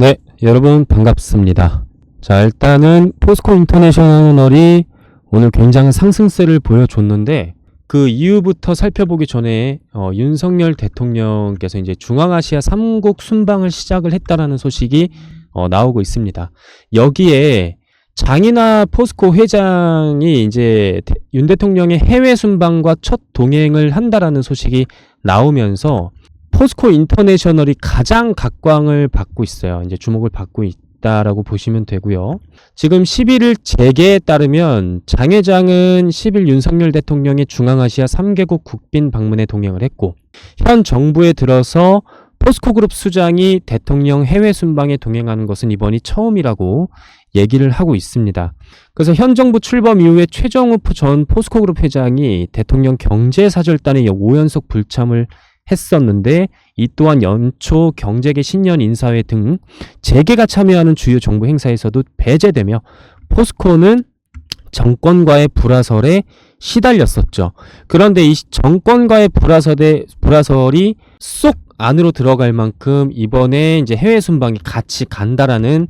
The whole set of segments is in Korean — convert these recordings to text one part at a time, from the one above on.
네, 여러분 반갑습니다. 자, 일단은 포스코 인터내셔널이 오늘 굉장한 상승세를 보여줬는데 그 이유부터 살펴보기 전에 윤석열 대통령께서 이제 중앙아시아 3국 순방을 시작을 했다라는 소식이 나오고 있습니다. 여기에 장이나 포스코 회장이 이제 윤 대통령의 해외 순방과 첫 동행을 한다라는 소식이 나오면서 포스코 인터내셔널이 가장 각광을 받고 있어요. 이제 주목을 받고 있다라고 보시면 되고요. 지금 11일 재계에 따르면 장 회장은 10일 윤석열 대통령의 중앙아시아 3개국 국빈 방문에 동행을 했고, 현 정부에 들어서 포스코그룹 수장이 대통령 해외 순방에 동행하는 것은 이번이 처음이라고 얘기를 하고 있습니다. 그래서 현 정부 출범 이후에 최정우 전 포스코그룹 회장이 대통령 경제사절단의 5연속 불참을 했었는데, 이 또한 연초 경제계 신년 인사회 등 재계가 참여하는 주요 정부 행사에서도 배제되며 포스코는 정권과의 불화설에 시달렸었죠. 그런데 이 정권과의 불화설이 쏙 안으로 들어갈 만큼 이번에 이제 해외 순방이 같이 간다라는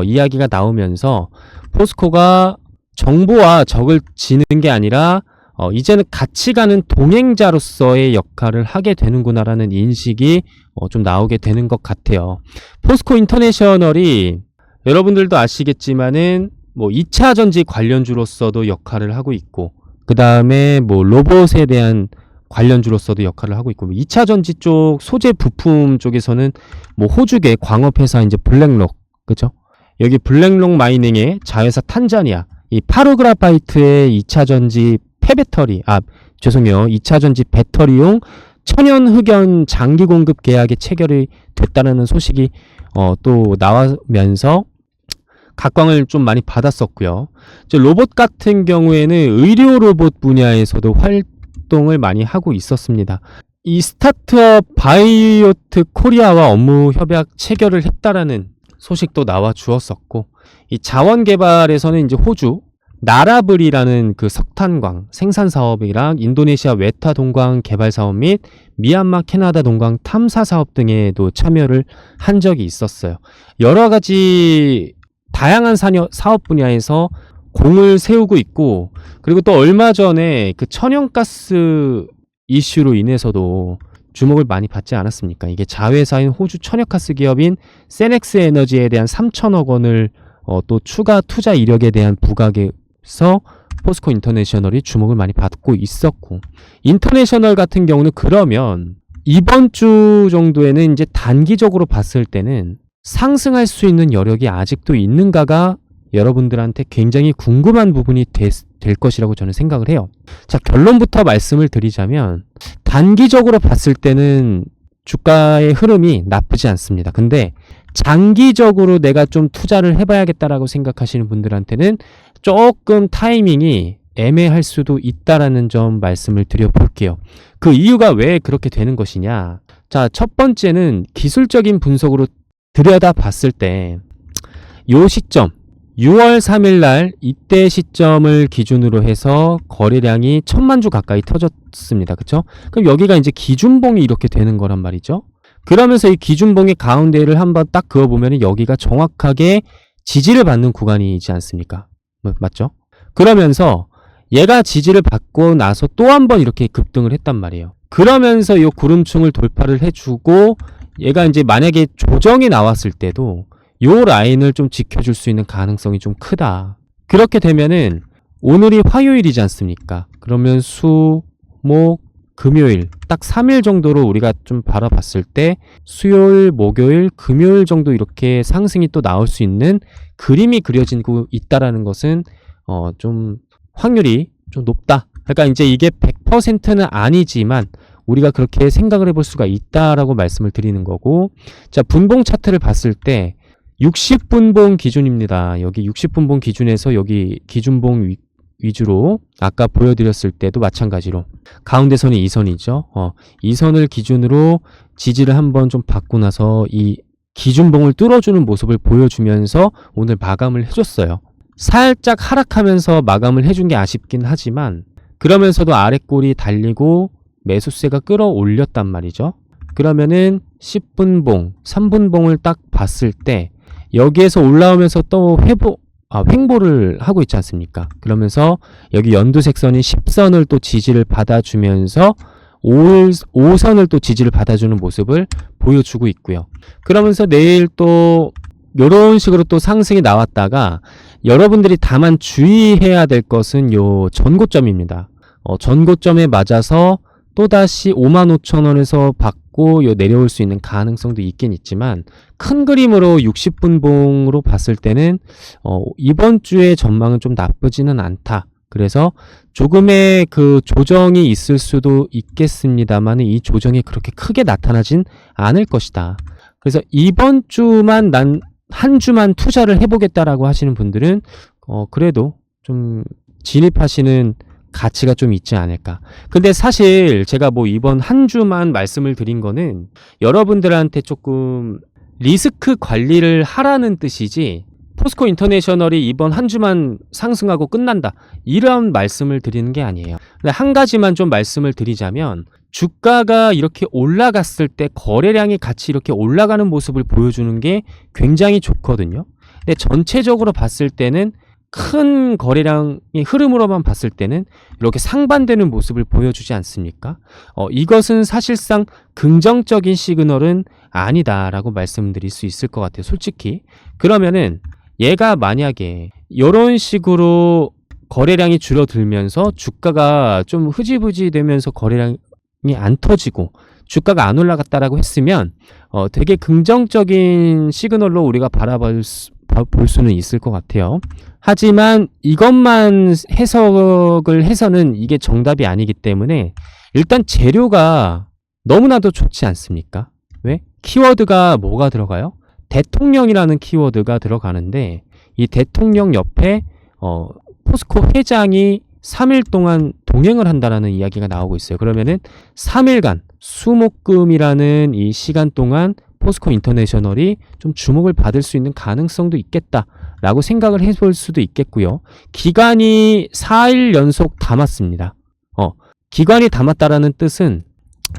이야기가 나오면서 포스코가 정부와 적을 지는 게 아니라 이제는 같이 가는 동행자로서의 역할을 하게 되는구나라는 인식이 좀 나오게 되는 것 같아요. 포스코 인터내셔널이 여러분들도 아시겠지만은 뭐 2차 전지 관련주로서도 역할을 하고 있고, 그 다음에 뭐 로봇에 대한 관련주로서도 역할을 하고 있고, 2차 전지 쪽 소재 부품 쪽에서는 뭐 호주계 광업회사 이제 블랙록, 그죠? 여기 블랙록 마이닝의 자회사 탄자니아, 이 파르그라파이트의 2차 전지 폐배터리, 2차 전지 배터리용 천연 흑연 장기 공급 계약에 체결이 됐다는 소식이 또 나오면서 각광을 좀 많이 받았었고요. 이제 로봇 같은 경우에는 의료 로봇 분야에서도 활동을 많이 하고 있었습니다. 이 스타트업 바이오트 코리아와 업무 협약 체결을 했다라는 소식도 나와 주었었고, 이 자원 개발에서는 이제 호주 나라블이라는 그 석탄광 생산 사업이랑 인도네시아 웨타 동광 개발 사업 및 미얀마 캐나다 동광 탐사 사업 등에도 참여를 한 적이 있었어요. 여러 가지 다양한 사업 분야에서 공을 세우고 있고, 그리고 또 얼마 전에 그 천연가스 이슈로 인해서도 주목을 많이 받지 않았습니까? 이게 자회사인 호주 천연가스 기업인 세넥스 에너지에 대한 3천억 원을 또 추가 투자 이력에 대한 부각에서 포스코 인터내셔널이 주목을 많이 받고 있었고, 인터내셔널 같은 경우는 그러면 이번 주 정도에는 이제 단기적으로 봤을 때는 상승할 수 있는 여력이 아직도 있는가가 여러분들한테 굉장히 궁금한 부분이 될 것이라고 저는 생각을 해요. 자, 결론부터 말씀을 드리자면 단기적으로 봤을 때는 주가의 흐름이 나쁘지 않습니다. 근데 장기적으로 내가 좀 투자를 해봐야겠다라고 생각하시는 분들한테는 조금 타이밍이 애매할 수도 있다라는 점 말씀을 드려볼게요. 그 이유가 왜 그렇게 되는 것이냐. 자, 첫 번째는 기술적인 분석으로 들여다 봤을 때 요 시점 6월 3일 날 이때 시점을 기준으로 해서 거래량이 1000만 주 가까이 터졌습니다. 그쵸? 그럼 여기가 이제 기준봉이 이렇게 되는 거란 말이죠. 그러면서 이 기준봉의 가운데를 한번 딱 그어보면 여기가 정확하게 지지를 받는 구간이지 않습니까? 맞죠? 그러면서 얘가 지지를 받고 나서 또 한 번 이렇게 급등을 했단 말이에요. 그러면서 이 구름층을 돌파를 해주고, 얘가 이제 만약에 조정이 나왔을 때도 요 라인을 좀 지켜줄 수 있는 가능성이 좀 크다. 그렇게 되면은 오늘이 화요일이지 않습니까? 그러면 수, 목, 금요일 딱 3일 정도로 우리가 좀 바라봤을 때 수요일, 목요일, 금요일 정도 이렇게 상승이 또 나올 수 있는 그림이 그려지고 있다라는 것은 좀 확률이 좀 높다. 그러니까 이제 이게 100%는 아니지만 우리가 그렇게 생각을 해볼 수가 있다라고 말씀을 드리는 거고, 자, 분봉 차트를 봤을 때 60분봉 기준입니다. 여기 60분봉 기준에서 여기 기준봉 위주로 아까 보여드렸을 때도 마찬가지로 가운데 선이 이 선이죠. 이 선을 기준으로 지지를 한번 좀 받고 나서 이 기준봉을 뚫어주는 모습을 보여주면서 오늘 마감을 해줬어요. 살짝 하락하면서 마감을 해준 게 아쉽긴 하지만 그러면서도 아랫골이 달리고 매수세가 끌어올렸단 말이죠. 그러면은 10분봉, 3분봉을 딱 봤을 때 여기에서 올라오면서 또 횡보를 하고 있지 않습니까? 그러면서 여기 연두색선이 10선을 또 지지를 받아주면서 5선을 또 지지를 받아주는 모습을 보여주고 있고요. 그러면서 내일 또 이런 식으로 또 상승이 나왔다가 여러분들이 다만 주의해야 될 것은 요 전고점입니다. 전고점에 맞아서 또다시 55,000원에서 받고 요 내려올 수 있는 가능성도 있긴 있지만 큰 그림으로 60분봉으로 봤을 때는 이번 주의 전망은 좀 나쁘지는 않다. 그래서 조금의 그 조정이 있을 수도 있겠습니다만 이 조정이 그렇게 크게 나타나진 않을 것이다. 그래서 이번 주만 한 주만 투자를 해보겠다라고 하시는 분들은 그래도 좀 진입하시는 가치가 좀 있지 않을까. 근데 사실 제가 뭐 이번 한 주만 말씀을 드린 거는 여러분들한테 조금 리스크 관리를 하라는 뜻이지 포스코 인터내셔널이 이번 한 주만 상승하고 끝난다 이런 말씀을 드리는 게 아니에요. 근데 한 가지만 좀 말씀을 드리자면 주가가 이렇게 올라갔을 때 거래량이 같이 이렇게 올라가는 모습을 보여주는 게 굉장히 좋거든요. 근데 전체적으로 봤을 때는 큰 거래량의 흐름으로만 봤을 때는 이렇게 상반되는 모습을 보여주지 않습니까? 이것은 사실상 긍정적인 시그널은 아니다라고 말씀드릴 수 있을 것 같아요. 솔직히. 그러면은 얘가 만약에 이런 식으로 거래량이 줄어들면서 주가가 좀 흐지부지 되면서 거래량이 안 터지고 주가가 안 올라갔다라고 했으면 되게 긍정적인 시그널로 우리가 볼 수는 있을 것 같아요. 하지만 이것만 해석을 해서는 이게 정답이 아니기 때문에 일단 재료가 너무나도 좋지 않습니까? 왜? 키워드가 뭐가 들어가요? 대통령이라는 키워드가 들어가는데 이 대통령 옆에 포스코 회장이 3일 동안 동행을 한다라는 이야기가 나오고 있어요. 그러면은 3일간 수목금이라는 이 시간 동안 포스코 인터내셔널이 좀 주목을 받을 수 있는 가능성도 있겠다라고 생각을 해볼 수도 있겠고요. 기관이 4일 연속 담았습니다. 기관이 담았다라는 뜻은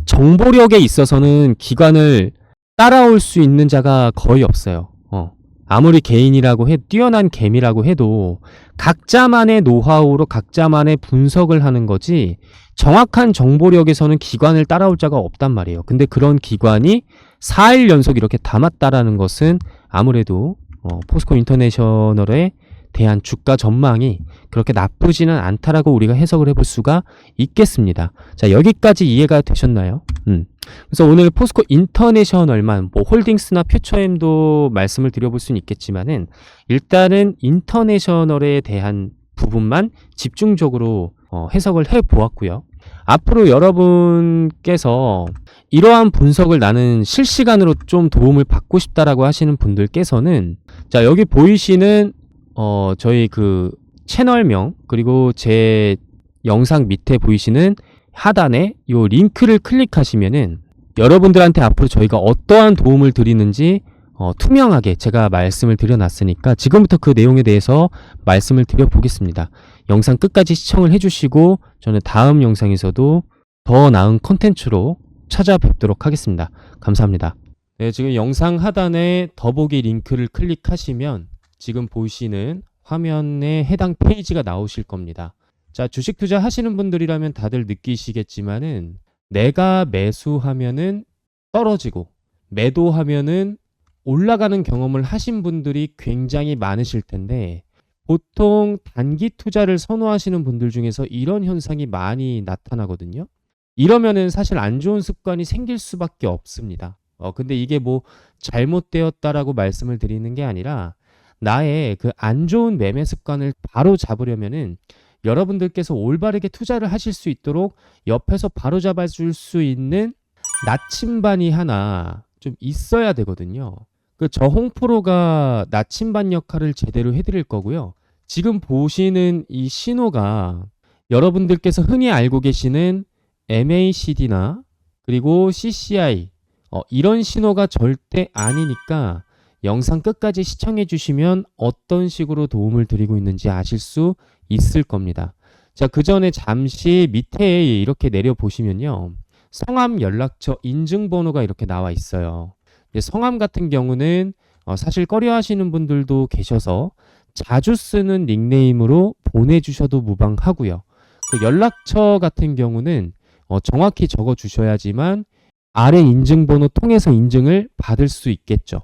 정보력에 있어서는 기관을 따라올 수 있는 자가 거의 없어요. 아무리 개인이라고 뛰어난 개미라고 해도 각자만의 노하우로 각자만의 분석을 하는 거지 정확한 정보력에서는 기관을 따라올 자가 없단 말이에요. 근데 그런 기관이 4일 연속 이렇게 담았다라는 것은 아무래도 포스코 인터내셔널에 대한 주가 전망이 그렇게 나쁘지는 않다라고 우리가 해석을 해볼 수가 있겠습니다. 자, 여기까지 이해가 되셨나요? 그래서 오늘 포스코 인터내셔널만 뭐 홀딩스나 퓨처엠도 말씀을 드려볼 수는 있겠지만은 일단은 인터내셔널에 대한 부분만 집중적으로 해석을 해 보았고요. 앞으로 여러분께서 이러한 분석을 나는 실시간으로 좀 도움을 받고 싶다라고 하시는 분들께서는 자, 여기 보이시는 저희 그 채널명 그리고 제 영상 밑에 보이시는 하단에 요 링크를 클릭하시면은 여러분들한테 앞으로 저희가 어떠한 도움을 드리는지 투명하게 제가 말씀을 드려놨으니까 지금부터 그 내용에 대해서 말씀을 드려보겠습니다. 영상 끝까지 시청을 해주시고 저는 다음 영상에서도 더 나은 컨텐츠로 찾아뵙도록 하겠습니다. 감사합니다. 네, 지금 영상 하단에 더보기 링크를 클릭하시면 지금 보시는 화면에 해당 페이지가 나오실 겁니다. 자, 주식 투자 하시는 분들이라면 다들 느끼시겠지만은 내가 매수하면은 떨어지고 매도하면은 올라가는 경험을 하신 분들이 굉장히 많으실 텐데 보통 단기 투자를 선호하시는 분들 중에서 이런 현상이 많이 나타나거든요. 이러면은 사실 안 좋은 습관이 생길 수밖에 없습니다. 근데 이게 뭐 잘못되었다라고 말씀을 드리는 게 아니라 나의 그 안 좋은 매매 습관을 바로 잡으려면은 여러분들께서 올바르게 투자를 하실 수 있도록 옆에서 바로 잡아줄 수 있는 나침반이 하나 좀 있어야 되거든요. 저 홍프로가 나침반 역할을 제대로 해드릴 거고요. 지금 보시는 이 신호가 여러분들께서 흔히 알고 계시는 MACD나 그리고 CCI 이런 신호가 절대 아니니까 영상 끝까지 시청해 주시면 어떤 식으로 도움을 드리고 있는지 아실 수 있을 겁니다. 자, 그 전에 잠시 밑에 이렇게 내려 보시면요. 성함, 연락처, 인증번호가 이렇게 나와 있어요. 근데 성함 같은 경우는 사실 꺼려하시는 분들도 계셔서 자주 쓰는 닉네임으로 보내주셔도 무방하고요. 그 연락처 같은 경우는 정확히 적어 주셔야지만 아래 인증번호 통해서 인증을 받을 수 있겠죠.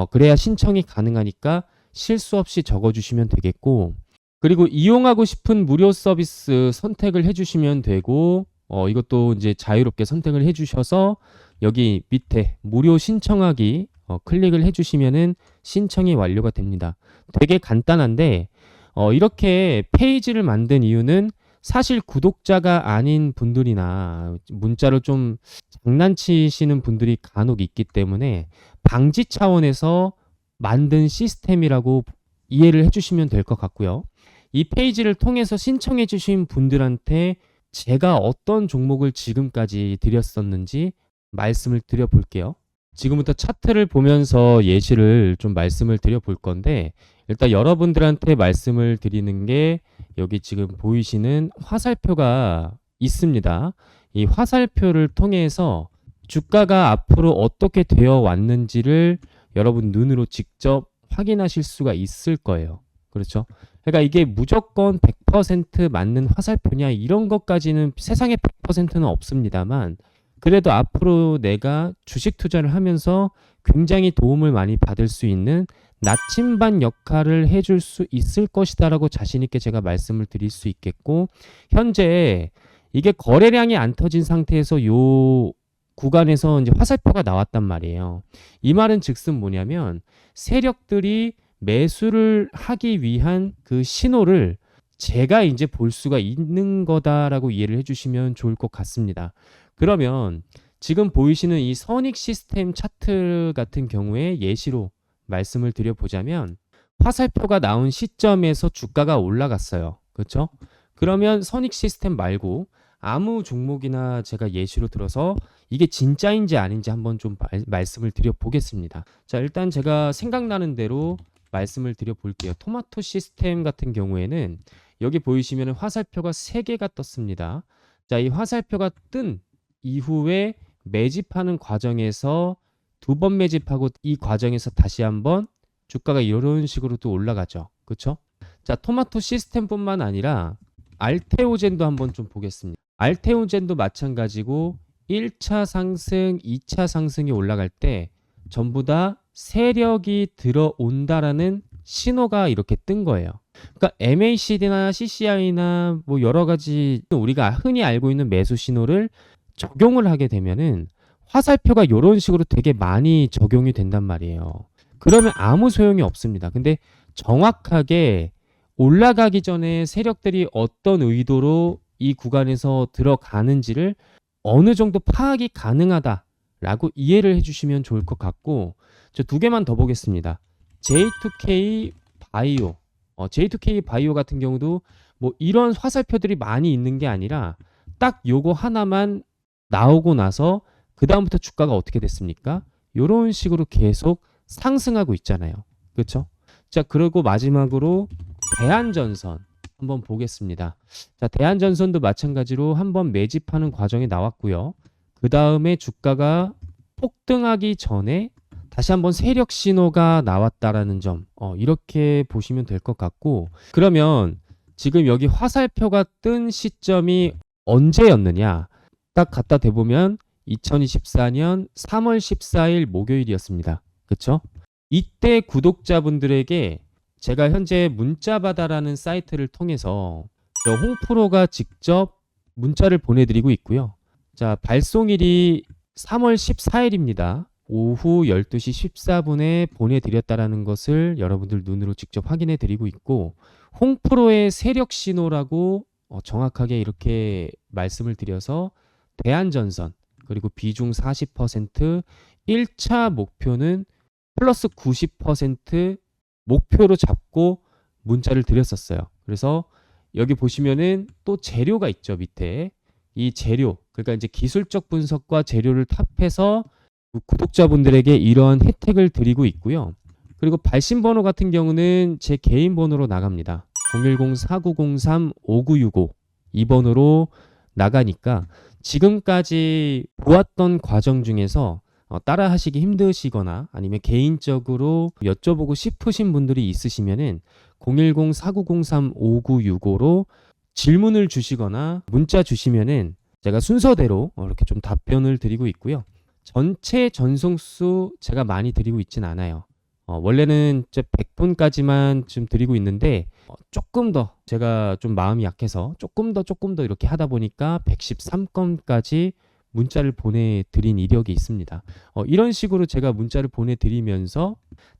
그래야 신청이 가능하니까 실수 없이 적어 주시면 되겠고, 그리고 이용하고 싶은 무료 서비스 선택을 해주시면 되고, 이것도 이제 자유롭게 선택을 해주셔서 여기 밑에 무료 신청하기 클릭을 해주시면은 신청이 완료가 됩니다. 되게 간단한데 이렇게 페이지를 만든 이유는 사실 구독자가 아닌 분들이나 문자를 좀 장난치시는 분들이 간혹 있기 때문에 방지 차원에서 만든 시스템이라고 이해를 해주시면 될 것 같고요. 이 페이지를 통해서 신청해 주신 분들한테 제가 어떤 종목을 지금까지 드렸었는지 말씀을 드려볼게요. 지금부터 차트를 보면서 예시를 좀 말씀을 드려볼 건데, 일단 여러분들한테 말씀을 드리는 게 여기 지금 보이시는 화살표가 있습니다. 이 화살표를 통해서 주가가 앞으로 어떻게 되어 왔는지를 여러분 눈으로 직접 확인하실 수가 있을 거예요. 그렇죠? 그러니까 이게 무조건 100% 맞는 화살표냐 이런 것까지는 세상에 100%는 없습니다만, 그래도 앞으로 내가 주식 투자를 하면서 굉장히 도움을 많이 받을 수 있는 나침반 역할을 해줄 수 있을 것이다 라고 자신 있게 제가 말씀을 드릴 수 있겠고, 현재 이게 거래량이 안 터진 상태에서 요 구간에서 이제 화살표가 나왔단 말이에요. 이 말은 즉슨 뭐냐면 세력들이 매수를 하기 위한 그 신호를 제가 이제 볼 수가 있는 거다라고 이해를 해주시면 좋을 것 같습니다. 그러면 지금 보이시는 이 선익 시스템 차트 같은 경우에 예시로 말씀을 드려보자면 화살표가 나온 시점에서 주가가 올라갔어요. 그렇죠? 그러면 선익 시스템 말고 아무 종목이나 제가 예시로 들어서 이게 진짜인지 아닌지 한번 좀 말씀을 드려보겠습니다. 자, 일단 제가 생각나는 대로 말씀을 드려볼게요. 토마토 시스템 같은 경우에는 여기 보이시면 화살표가 3개가 떴습니다. 자, 이 화살표가 뜬 이후에 매집하는 과정에서 2번 매집하고 이 과정에서 다시 한번 주가가 이런 식으로 또 올라가죠. 그렇죠? 자, 토마토 시스템뿐만 아니라 알테오젠도 한번 좀 보겠습니다. 알테오젠도 마찬가지고 1차 상승, 2차 상승이 올라갈 때 전부 다 세력이 들어온다라는 신호가 이렇게 뜬 거예요. 그러니까 MACD나 CCI나 뭐 여러 가지 우리가 흔히 알고 있는 매수 신호를 적용을 하게 되면은 화살표가 이런 식으로 되게 많이 적용이 된단 말이에요. 그러면 아무 소용이 없습니다. 근데 정확하게 올라가기 전에 세력들이 어떤 의도로 이 구간에서 들어가는지를 어느 정도 파악이 가능하다라고 이해를 해주시면 좋을 것 같고, 저 2개만 더 보겠습니다. J2K 바이오, J2K 바이오 같은 경우도 뭐 이런 화살표들이 많이 있는 게 아니라 딱 요거 하나만 나오고 나서 그 다음부터 주가가 어떻게 됐습니까? 이런 식으로 계속 상승하고 있잖아요. 그렇죠? 자, 그리고 마지막으로 대한전선 한번 보겠습니다. 자, 대한전선도 마찬가지로 한번 매집하는 과정이 나왔고요. 그 다음에 주가가 폭등하기 전에 다시 한번 세력 신호가 나왔다라는 점, 이렇게 보시면 될 것 같고, 그러면 지금 여기 화살표가 뜬 시점이 언제였느냐? 딱 갖다 대보면 2024년 3월 14일 목요일이었습니다. 그렇죠? 이때 구독자분들에게 제가 현재 문자바다라는 사이트를 통해서 홍프로가 직접 문자를 보내드리고 있고요. 자, 발송일이 3월 14일입니다. 오후 12시 14분에 보내드렸다라는 것을 여러분들 눈으로 직접 확인해 드리고 있고, 홍프로의 세력 신호라고 정확하게 이렇게 말씀을 드려서 대한전선 그리고 비중 40% 1차 목표는 플러스 90% 목표로 잡고 문자를 드렸었어요. 그래서 여기 보시면은 또 재료가 있죠. 밑에 이 재료, 그러니까 이제 기술적 분석과 재료를 탑해서 구독자분들에게 이러한 혜택을 드리고 있고요. 그리고 발신번호 같은 경우는 제 개인 번호로 나갑니다. 010-4903-5965 이 번호로 나가니까 지금까지 보았던 과정 중에서 따라 하시기 힘드시거나 아니면 개인적으로 여쭤보고 싶으신 분들이 있으시면은 010-4903-5965로 질문을 주시거나 문자 주시면은 제가 순서대로 이렇게 좀 답변을 드리고 있고요. 전체 전송수 제가 많이 드리고 있진 않아요. 원래는 100분까지만 지금 드리고 있는데 조금 더 제가 좀 마음이 약해서 조금 더 이렇게 하다 보니까 113건까지 문자를 보내드린 이력이 있습니다. 이런 식으로 제가 문자를 보내드리면서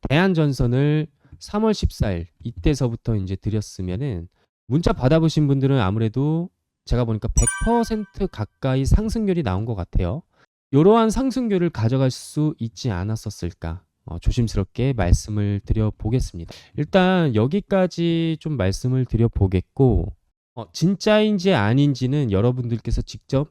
대한전선을 3월 14일 이때서부터 이제 드렸으면은 문자 받아보신 분들은 아무래도 제가 보니까 100% 가까이 상승률이 나온 것 같아요. 이러한 상승률을 가져갈 수 있지 않았었을까? 조심스럽게 말씀을 드려보겠습니다. 일단 여기까지 좀 말씀을 드려보겠고 진짜인지 아닌지는 여러분들께서 직접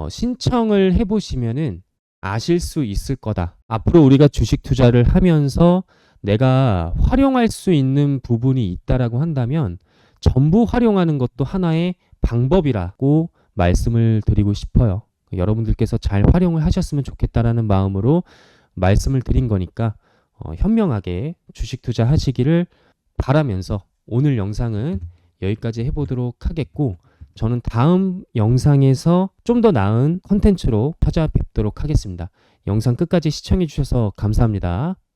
신청을 해보시면은 아실 수 있을 거다. 앞으로 우리가 주식 투자를 하면서 내가 활용할 수 있는 부분이 있다라고 한다면 전부 활용하는 것도 하나의 방법이라고 말씀을 드리고 싶어요. 여러분들께서 잘 활용을 하셨으면 좋겠다라는 마음으로 말씀을 드린 거니까 현명하게 주식 투자 하시기를 바라면서 오늘 영상은 여기까지 해보도록 하겠고 저는 다음 영상에서 좀 더 나은 컨텐츠로 찾아뵙도록 하겠습니다. 영상 끝까지 시청해 주셔서 감사합니다.